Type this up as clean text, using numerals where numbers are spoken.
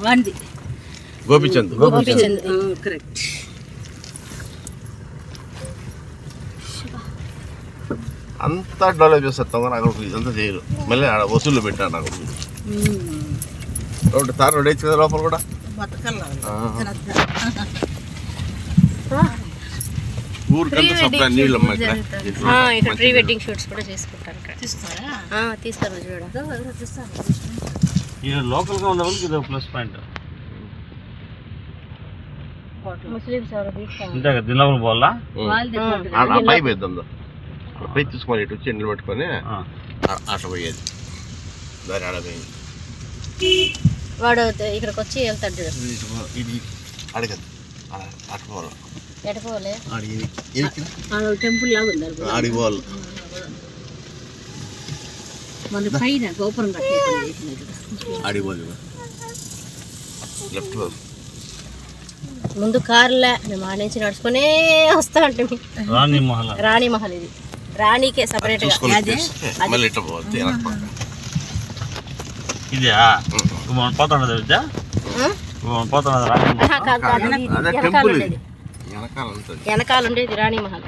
వాంది Gopichand correct. అంతా develop చేస్తారు నాకు ఇదంతా చేయరు. మళ్ళీ ఆడ వసూళ్ళు పెట్టాను నాకు రోడ్డు తారు రోడ్ వేసి కదా లోపల కూడా ఊరికంతా సప్లై నీళ్ళు అమ్మా ఇక్కడ ప్రీ వెడ్డింగ్ షూట్స్ కూడా చేసుకుంటారు. తీస్తారు చూడ లోకల్గా ఉన్న వాళ్ళకి ఇది ప్లస్ పాయింట్. ముస్లిమ్స్ ఎవరు అంతే కదా దినవరం పోవాలా పై పోయిద్దాం పై తీసుకొని ఇటు వచ్చి ఎండలు పెట్టుకొని అట్లా పోయేది దాని ఆడ పోయింది. వాడు ఇక్కడికి వచ్చి వెళ్తాడు చూడు. ఇది అడగదు అట్లా పోవాలి ఎటుకోలే టెంపుల్ లాగా ఉంది ఆడికి పోవాలి. మన పైన గోపురం ఆడికి పోవాలి లెఫ్ట్ పోవాలి. ముందు కార్లే మేము ఆడ నుంచి నడుచుకునే వస్తా అంటే రాణి మహల్ ఇది రాణికే సపరేట్ గా మళ్ళీ ఇట్లా పోవాలి ఇదే పోతున్నది పోతున్నది వెనకాల ఉండేది రాణి మహల్.